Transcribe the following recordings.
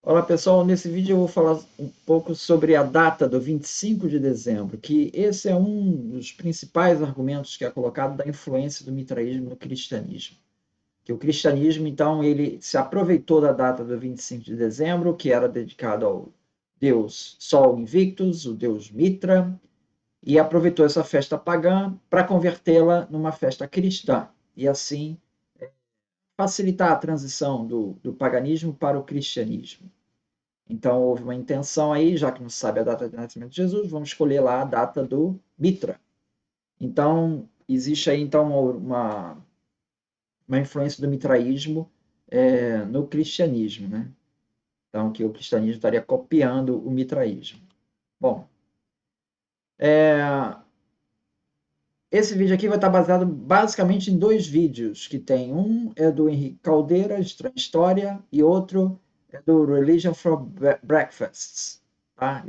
Olá pessoal, nesse vídeo eu vou falar um pouco sobre a data do 25 de dezembro, que esse é um dos principais argumentos que é colocado da influência do mitraísmo no cristianismo. Que o cristianismo, então, ele se aproveitou da data do 25 de dezembro, que era dedicado ao deus Sol Invictus, o deus Mitra, e aproveitou essa festa pagã para convertê-la numa festa cristã, e assim facilitar a transição do paganismo para o cristianismo. Então, houve uma intenção aí, já que não se sabe a data de nascimento de Jesus, vamos escolher lá a data do Mitra. Então, existe aí então uma influência do mitraísmo no cristianismo, né? Então, que o cristianismo estaria copiando o mitraísmo. Bom, esse vídeo aqui vai estar baseado basicamente em dois vídeos que tem. Um é do Henrique Caldeira, Estranha História, e outro é do Religion for Breakfasts. Tá?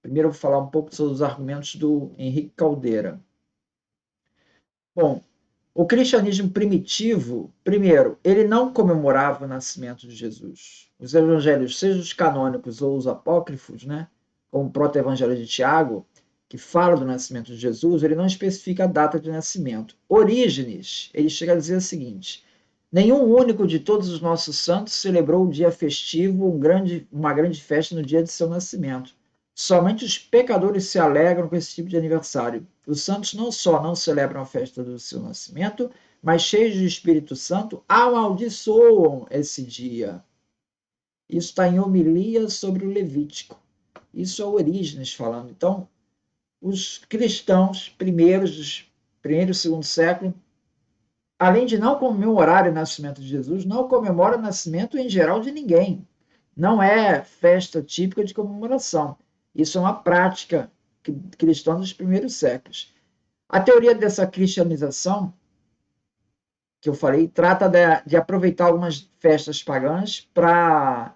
Primeiro eu vou falar um pouco sobre os argumentos do Henrique Caldeira. Bom, o cristianismo primitivo, primeiro, ele não comemorava o nascimento de Jesus. Os evangelhos, seja os canônicos ou os apócrifos, né, como o proto-evangelho de Tiago, que fala do nascimento de Jesus, ele não especifica a data de nascimento. Orígenes, ele chega a dizer o seguinte: nenhum único de todos os nossos santos celebrou um dia festivo, uma grande festa no dia de seu nascimento. Somente os pecadores se alegram com esse tipo de aniversário. Os santos não só não celebram a festa do seu nascimento, mas cheios do Espírito Santo, amaldiçoam esse dia. Isso está em homilia sobre o Levítico. Isso é Orígenes falando. Então, os cristãos primeiros, dos primeiro e segundo século, além de não comemorar o nascimento de Jesus, não comemora o nascimento em geral de ninguém. Não é festa típica de comemoração. Isso é uma prática cristã dos primeiros séculos. A teoria dessa cristianização, que eu falei, trata de aproveitar algumas festas pagãs para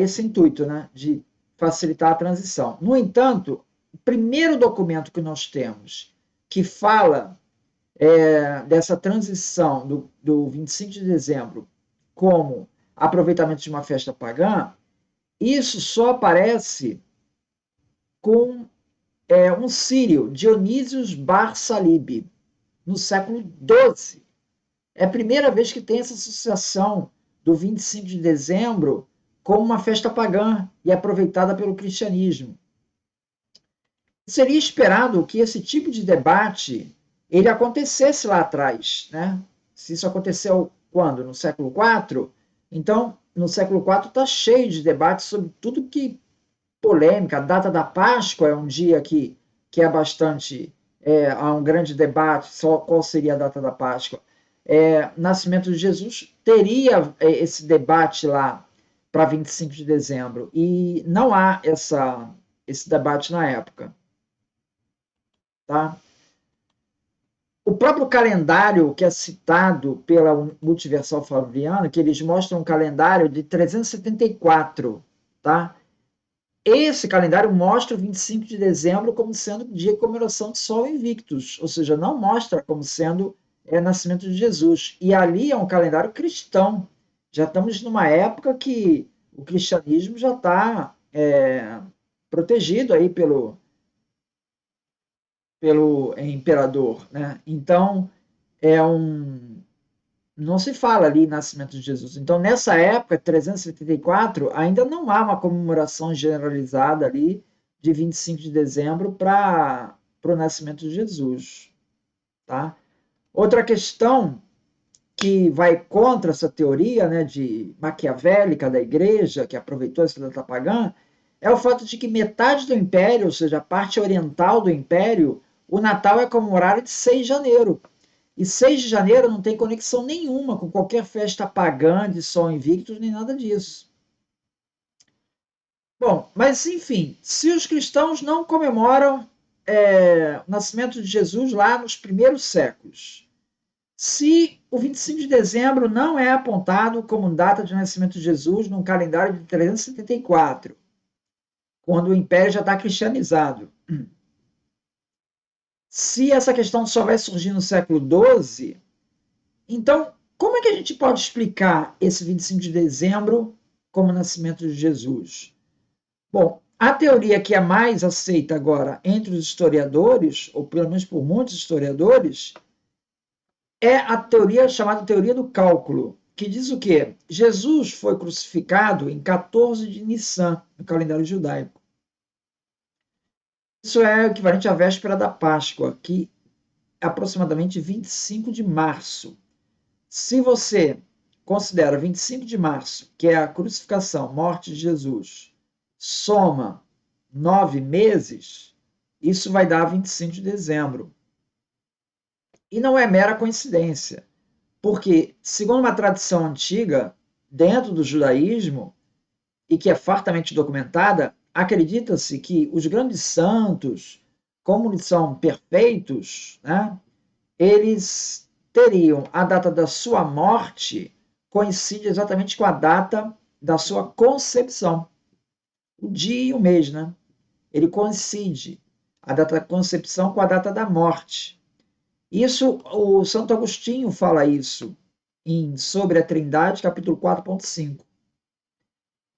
esse intuito, né, de facilitar a transição. No entanto, o primeiro documento que nós temos que fala dessa transição do 25 de dezembro como aproveitamento de uma festa pagã, isso só aparece com um sírio, Dionísios Bar Salib, no século XII. É a primeira vez que tem essa associação do 25 de dezembro como uma festa pagã e aproveitada pelo cristianismo. Seria esperado que esse tipo de debate ele acontecesse lá atrás, né? Se isso aconteceu quando? No século IV? Então, no século IV está cheio de debates sobre tudo que polêmica. A data da Páscoa é um dia que é bastante. Há um grande debate só qual seria a data da Páscoa. Nascimento de Jesus teria esse debate lá para 25 de dezembro e não há esse debate na época. Tá? O próprio calendário que é citado pela Multiversal Flaviana, que eles mostram um calendário de 374, tá? Esse calendário mostra o 25 de dezembro como sendo dia de comemoração de Sol Invictus, ou seja, não mostra como sendo nascimento de Jesus. E ali é um calendário cristão. Já estamos numa época que o cristianismo já está protegido aí pelo imperador, né? Então não se fala ali nascimento de Jesus. Então, nessa época, 374, ainda não há uma comemoração generalizada ali de 25 de dezembro para o nascimento de Jesus. Tá? Outra questão que vai contra essa teoria, né, de maquiavélica da igreja, que aproveitou essa data pagã, é o fato de que metade do império, ou seja, a parte oriental do império, o Natal é comemorado de 6 de janeiro. E 6 de janeiro não tem conexão nenhuma com qualquer festa pagã de Sol Invictus, nem nada disso. Bom, mas enfim, se os cristãos não comemoram o nascimento de Jesus lá nos primeiros séculos, se o 25 de dezembro não é apontado como data de nascimento de Jesus num calendário de 374, quando o império já está cristianizado, se essa questão só vai surgir no século XII, então como é que a gente pode explicar esse 25 de dezembro como o nascimento de Jesus. Bom, a teoria que é mais aceita agora entre os historiadores, ou pelo menos por muitos historiadores, é a teoria chamada teoria do cálculo, que diz o quê? Jesus foi crucificado em 14 de Nissan, no calendário judaico. Isso é equivalente à véspera da Páscoa, que é aproximadamente 25 de março. Se você considera 25 de março, que é a crucificação, morte de Jesus, soma 9 meses, isso vai dar 25 de dezembro. E não é mera coincidência, porque, segundo uma tradição antiga, dentro do judaísmo, e que é fartamente documentada, acredita-se que os grandes santos, como eles são perfeitos, né, eles teriam a data da sua morte coincide exatamente com a data da sua concepção. O dia e o mês, né? Ele coincide a data da concepção com a data da morte. Isso, o Santo Agostinho fala isso em Sobre a Trindade, capítulo 4.5.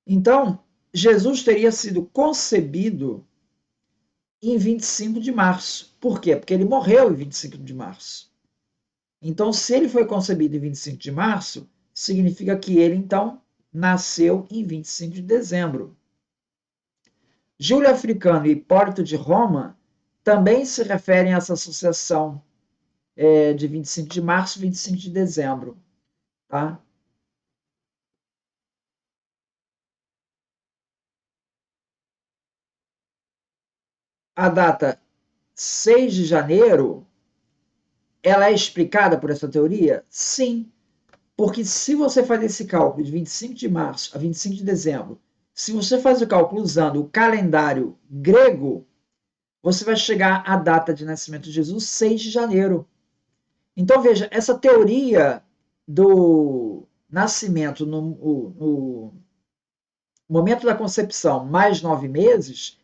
Então, Jesus teria sido concebido em 25 de março. Por quê? Porque ele morreu em 25 de março. Então, se ele foi concebido em 25 de março, significa que ele, então, nasceu em 25 de dezembro. Júlio Africano e Hipólito de Roma também se referem a essa associação de 25 de março e 25 de dezembro. Tá? A data 6 de janeiro, ela é explicada por essa teoria? Sim, porque se você faz esse cálculo de 25 de março a 25 de dezembro, se você faz o cálculo usando o calendário grego, você vai chegar à data de nascimento de Jesus, 6 de janeiro. Então, veja, essa teoria do nascimento no momento da concepção mais 9 meses,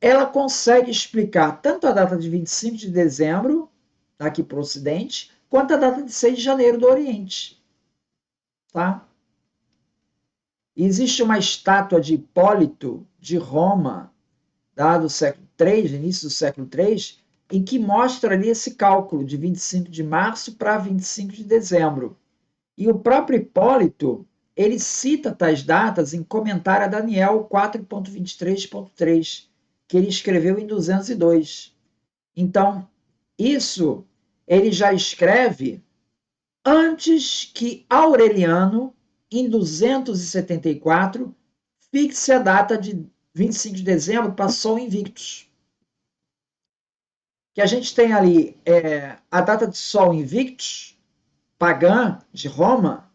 ela consegue explicar tanto a data de 25 de dezembro, aqui para o Ocidente, quanto a data de 6 de janeiro do Oriente. Tá? Existe uma estátua de Hipólito de Roma, do século III, início do século III, em que mostra ali esse cálculo de 25 de março para 25 de dezembro. E o próprio Hipólito, ele cita tais datas em comentário a Daniel 4.23.3, que ele escreveu em 202. Então, isso ele já escreve antes que Aureliano, em 274, fixe a data de 25 de dezembro para Sol Invictus. Que a gente tem ali a data de Sol Invictus, pagã, de Roma,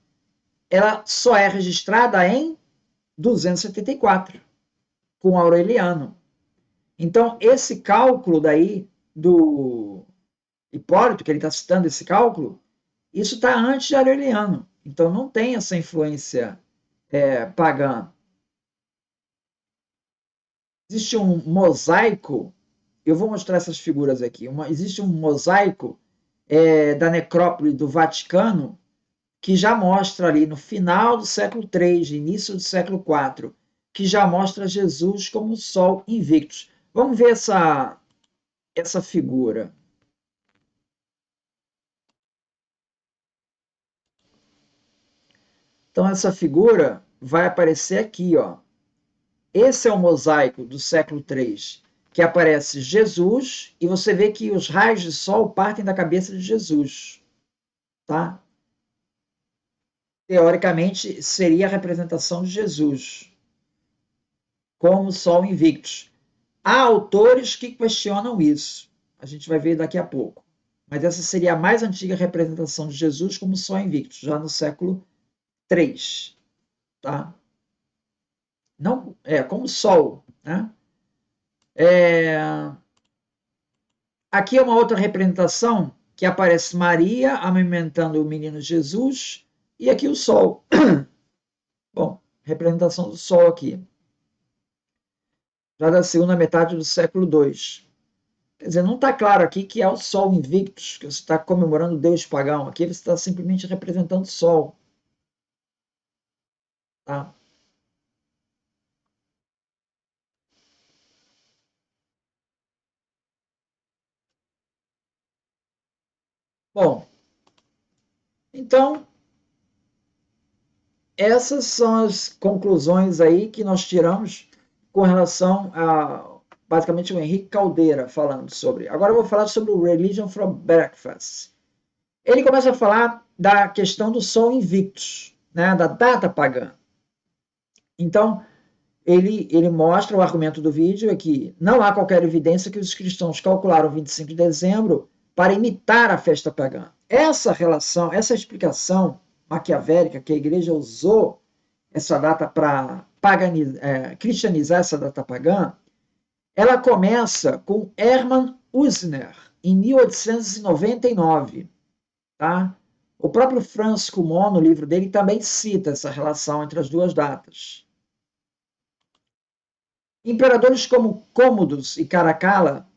ela só é registrada em 274, com Aureliano. Então, esse cálculo daí do Hipólito, que ele está citando esse cálculo, isso está antes de Aureliano. Então, não tem essa influência pagã. Existe um mosaico, eu vou mostrar essas figuras aqui. Existe um mosaico da necrópole do Vaticano que já mostra ali no final do século III, início do século IV, que já mostra Jesus como o Sol invictus. Vamos ver essa figura. Então, essa figura vai aparecer aqui, ó. Esse é o mosaico do século III, que aparece Jesus, e você vê que os raios de sol partem da cabeça de Jesus. Tá? Teoricamente, seria a representação de Jesus, como Sol invictus. Há autores que questionam isso. A gente vai ver daqui a pouco. Mas essa seria a mais antiga representação de Jesus como Sol invictus, já no século III. Tá? Não, como Sol. Né? Aqui é uma outra representação que aparece Maria amamentando o menino Jesus e aqui o Sol. Bom, representação do Sol aqui. Já da segunda metade do século II. Quer dizer, não está claro aqui que é o Sol Invictus, que você está comemorando o Deus pagão. Aqui você está simplesmente representando o Sol. Tá? Bom, então, essas são as conclusões aí que nós tiramos com relação a, basicamente, o Henrique Caldeira falando sobre. Agora eu vou falar sobre o Religion from Breakfast. Ele começa a falar da questão do Sol Invictus, né, da data pagã. Então, ele mostra o argumento do vídeo é que não há qualquer evidência que os cristãos calcularam 25 de dezembro para imitar a festa pagã. Essa relação, essa explicação maquiavélica que a igreja usou essa data para cristianizar essa data pagã, ela começa com Hermann Usner, em 1899. Tá? O próprio Franz Cumont, no livro dele, também cita essa relação entre as duas datas. Imperadores como Cômodos e Caracalla,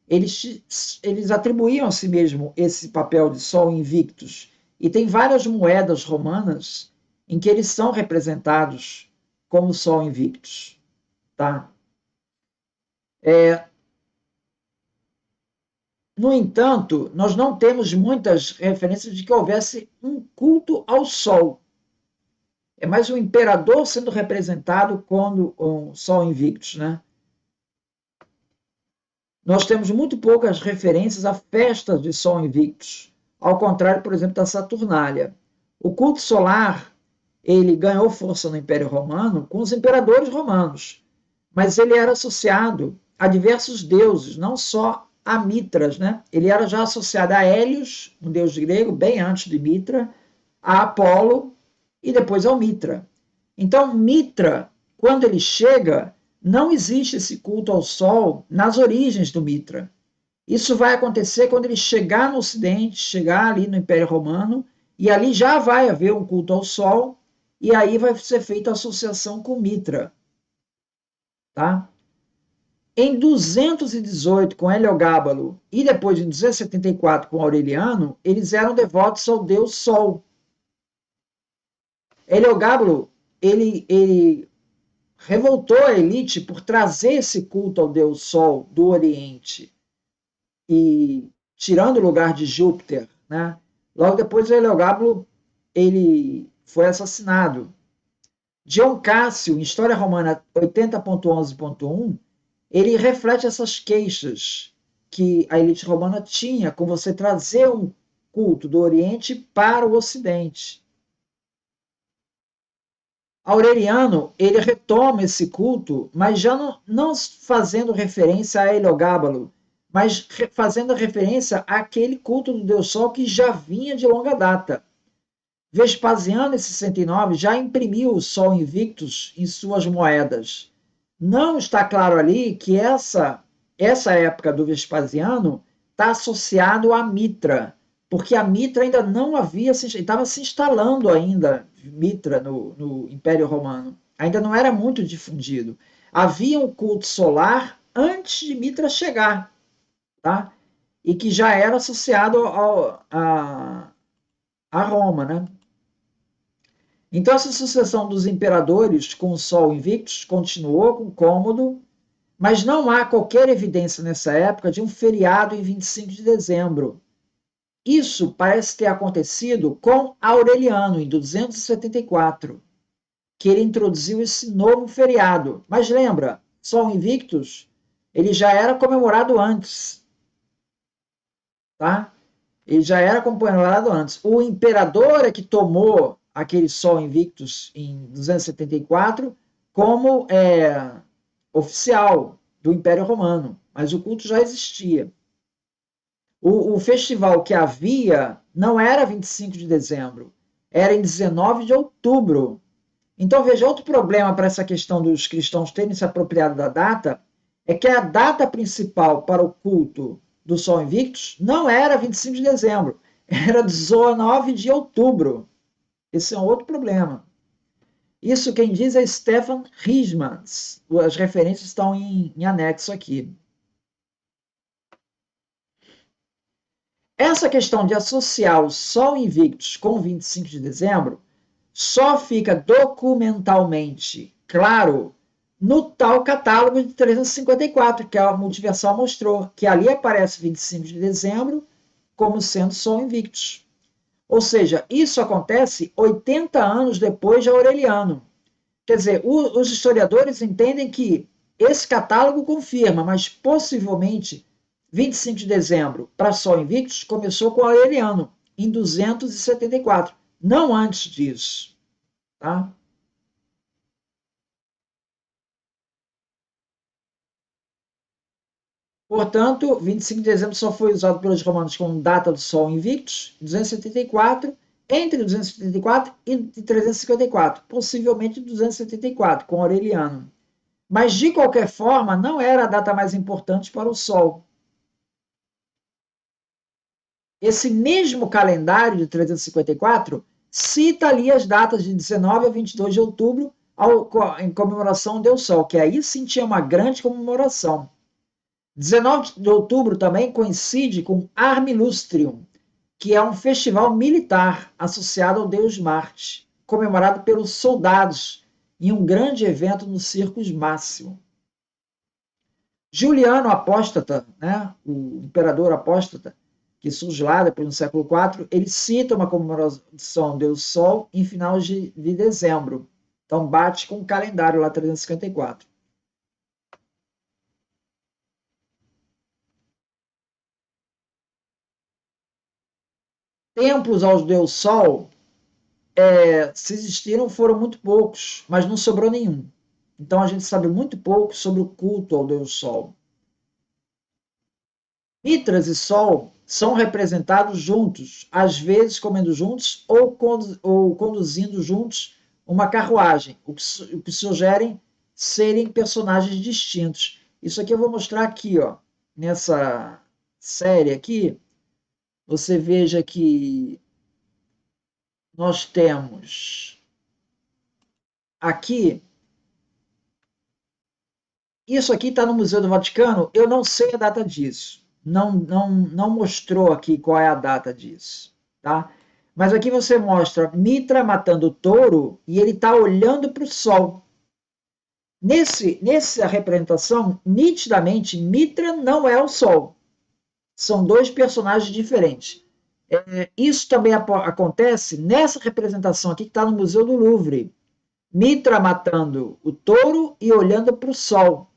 eles atribuíam a si mesmo esse papel de Sol Invictus, e tem várias moedas romanas em que eles são representados como Sol Invictus. Tá? No entanto, nós não temos muitas referências de que houvesse um culto ao Sol. É mais um imperador sendo representado quando o Sol Invictus, né? Nós temos muito poucas referências a festas de Sol Invictus, ao contrário, por exemplo, da Saturnália. O culto solar, ele ganhou força no Império Romano com os imperadores romanos, mas ele era associado a diversos deuses, não só a Mitras, né? Ele era já associado a Hélios, um deus grego, bem antes de Mitra, a Apolo e depois ao Mitra. Então, Mitra, quando ele chega, não existe esse culto ao Sol nas origens do Mitra. Isso vai acontecer quando ele chegar no Ocidente, chegar ali no Império Romano, e ali já vai haver um culto ao Sol, e aí vai ser feita a associação com Mitra. Tá? Em 218, com Heliogábalo, e depois em 274, com Aureliano, eles eram devotos ao deus Sol. Heliogábalo, ele revoltou a elite por trazer esse culto ao deus Sol do Oriente e tirando o lugar de Júpiter, né? Logo depois, o Heliogábalo ele foi assassinado. Dion Cássio, em História Romana 80.11.1, ele reflete essas queixas que a elite romana tinha com você trazer um culto do Oriente para o Ocidente. Aureliano, ele retoma esse culto, mas já não fazendo referência a Heliogábalo, mas fazendo referência àquele culto do Deus Sol que já vinha de longa data. Vespasiano, em 69, já imprimiu o Sol Invictus em suas moedas. Não está claro ali que essa época do Vespasiano está associado à Mitra, porque a Mitra ainda não havia, estava se instalando ainda, Mitra no Império Romano. Ainda não era muito difundido. Havia um culto solar antes de Mitra chegar, tá? E que já era associado a Roma, né? Então, essa sucessão dos imperadores com o Sol Invictus continuou com Cômodo, mas não há qualquer evidência nessa época de um feriado em 25 de dezembro. Isso parece ter acontecido com Aureliano, em 274, que ele introduziu esse novo feriado. Mas lembra, Sol Invictus, ele já era comemorado antes, tá? Ele já era comemorado antes. O imperador é que tomou aquele Sol Invictus em 274 como oficial do Império Romano, mas o culto já existia. O festival que havia não era 25 de dezembro, era em 19 de outubro. Então, veja, outro problema para essa questão dos cristãos terem se apropriado da data é que a data principal para o culto do Sol Invictus não era 25 de dezembro, era 19 de outubro. Esse é um outro problema. Isso quem diz é Stefan Riesmans. As referências estão em anexo aqui. Essa questão de associar o Sol Invictus com 25 de dezembro só fica documentalmente claro no tal catálogo de 354, que a Multiversal mostrou, que ali aparece 25 de dezembro como sendo Sol Invictus. Ou seja, isso acontece 80 anos depois de Aureliano. Quer dizer, os historiadores entendem que esse catálogo confirma, mas possivelmente 25 de dezembro para Sol Invictus começou com Aureliano, em 274, não antes disso. Tá? Portanto, 25 de dezembro só foi usado pelos romanos como data do Sol Invictus, 274, entre 274 e 354, possivelmente 274, com Aureliano. Mas, de qualquer forma, não era a data mais importante para o Sol. Esse mesmo calendário de 354 cita ali as datas de 19 a 22 de outubro em comemoração ao Deus Sol, que aí sim tinha uma grande comemoração. 19 de outubro também coincide com Armilustrium, que é um festival militar associado ao deus Marte, comemorado pelos soldados em um grande evento no Circus Máximo. Juliano Apóstata, né, o imperador apóstata, que surge lá depois no século IV, ele cita uma comemoração ao deus Sol em final de dezembro. Então bate com o calendário lá 354. Templos ao deus Sol, se existiram, foram muito poucos, mas não sobrou nenhum. Então a gente sabe muito pouco sobre o culto ao deus Sol. Mitras e Sol são representados juntos, às vezes comendo juntos ou conduzindo juntos uma carruagem, o que sugere serem personagens distintos. Isso aqui eu vou mostrar aqui, ó, nessa série aqui. Você veja que nós temos aqui, isso aqui está no Museu do Vaticano, eu não sei a data disso. Não mostrou aqui qual é a data disso, tá? Mas aqui você mostra Mitra matando o touro e ele está olhando para o sol. Nessa representação, nitidamente, Mitra não é o sol. São dois personagens diferentes. Isso também acontece nessa representação aqui que está no Museu do Louvre. Mitra matando o touro e olhando para o sol.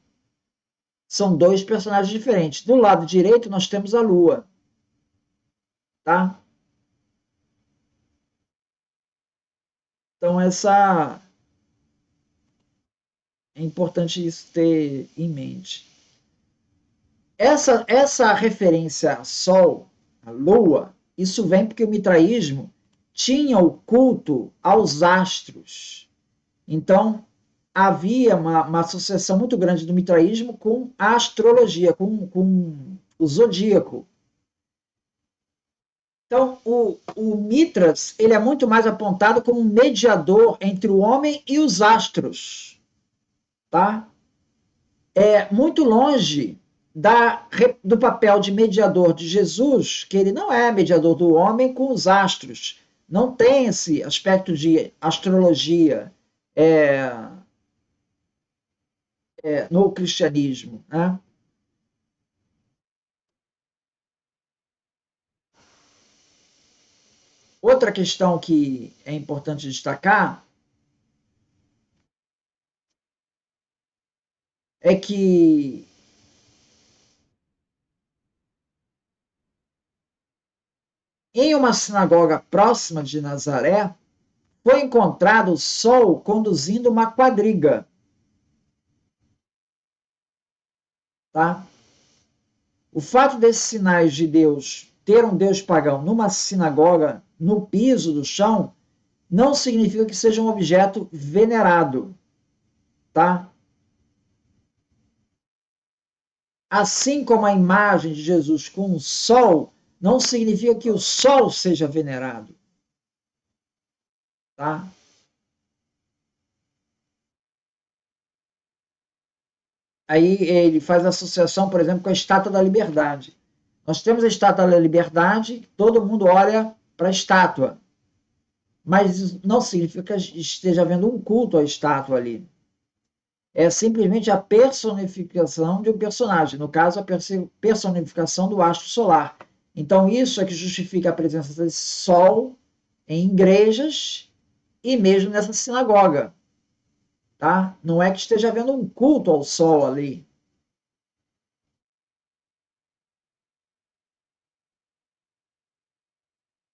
São dois personagens diferentes. Do lado direito, nós temos a Lua. Tá? Então, é importante isso ter em mente. Essa referência a Sol, a Lua, isso vem porque o mitraísmo tinha o culto aos astros. Então, havia uma associação muito grande do mitraísmo com a astrologia, com o zodíaco. Então, o Mitras ele é muito mais apontado como um mediador entre o homem e os astros. Tá? É muito longe do papel de mediador de Jesus, que ele não é mediador do homem com os astros. Não tem esse aspecto de astrologia no cristianismo. Né? Outra questão que é importante destacar é que em uma sinagoga próxima de Nazaré, foi encontrado o sol conduzindo uma quadriga. Tá? O fato desses sinais de Deus ter um Deus pagão numa sinagoga, no piso do chão, não significa que seja um objeto venerado. Tá? Assim como a imagem de Jesus com o sol, não significa que o sol seja venerado. Tá? Aí ele faz associação, por exemplo, com a Estátua da Liberdade. Nós temos a Estátua da Liberdade, todo mundo olha para a estátua, mas não significa que esteja havendo um culto à estátua ali. É simplesmente a personificação de um personagem, no caso, a personificação do astro solar. Então, isso é que justifica a presença desse sol em igrejas e mesmo nessa sinagoga. Tá? Não é que esteja havendo um culto ao sol ali.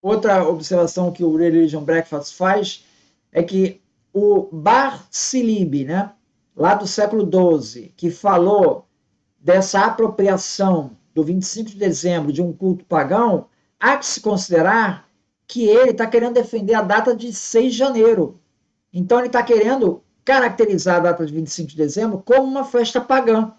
Outra observação que o Religion Breakfast faz é que o Bar Silib, né, lá do século XII, que falou dessa apropriação do 25 de dezembro de um culto pagão, há que se considerar que ele está querendo defender a data de 6 de janeiro. Então, ele está querendo caracterizar a data de 25 de dezembro como uma festa pagã.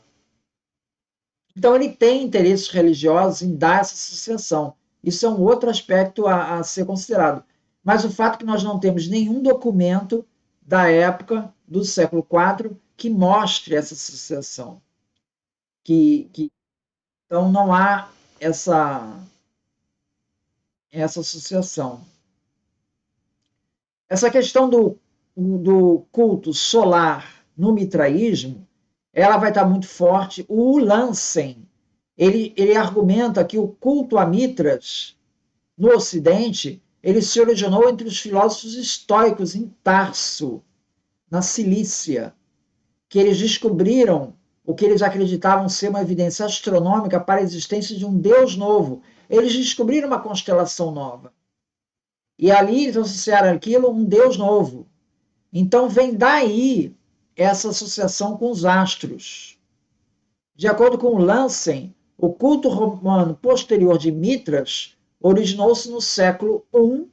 Então, ele tem interesses religiosos em dar essa associação. Isso é um outro aspecto a ser considerado. Mas o fato é que nós não temos nenhum documento da época do século IV que mostre essa associação. Então, não há essa associação. Essa questão do culto solar no mitraísmo, ela vai estar muito forte. O Ulansem, ele argumenta que o culto a Mitras, no Ocidente, ele se originou entre os filósofos estoicos em Tarso, na Cilícia, que eles descobriram o que eles acreditavam ser uma evidência astronômica para a existência de um Deus novo. Eles descobriram uma constelação nova. E ali eles associaram aquilo a um Deus novo. Então vem daí essa associação com os astros. De acordo com Lansen, o culto romano posterior de Mitras originou-se no século I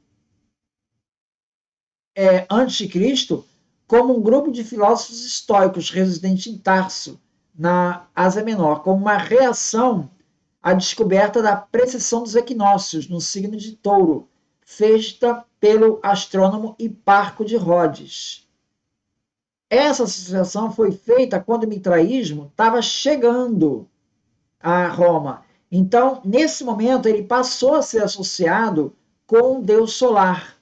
a.C., como um grupo de filósofos estoicos residente em Tarso, na Ásia Menor, como uma reação à descoberta da precessão dos equinócios no signo de Touro, feita pelo astrônomo Hiparco de Rhodes. Essa associação foi feita quando o mitraísmo estava chegando a Roma. Então, nesse momento, ele passou a ser associado com o deus solar,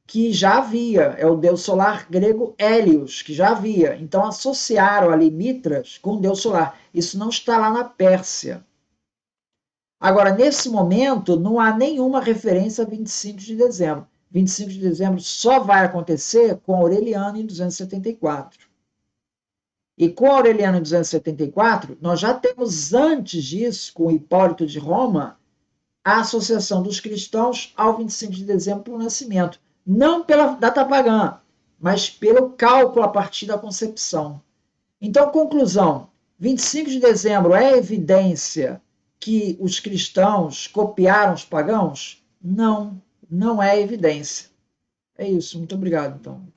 que já havia, é o deus solar grego Hélios, que já havia. Então, associaram ali Mitras com o deus solar. Isso não está lá na Pérsia. Agora, nesse momento, não há nenhuma referência a 25 de dezembro. 25 de dezembro só vai acontecer com Aureliano em 274. E com Aureliano em 274, nós já temos antes disso, com Hipólito de Roma, a associação dos cristãos ao 25 de dezembro para o nascimento. Não pela data pagã, mas pelo cálculo a partir da concepção. Então, conclusão: 25 de dezembro é evidência que os cristãos copiaram os pagãos? Não, não é evidência. É isso, muito obrigado, então.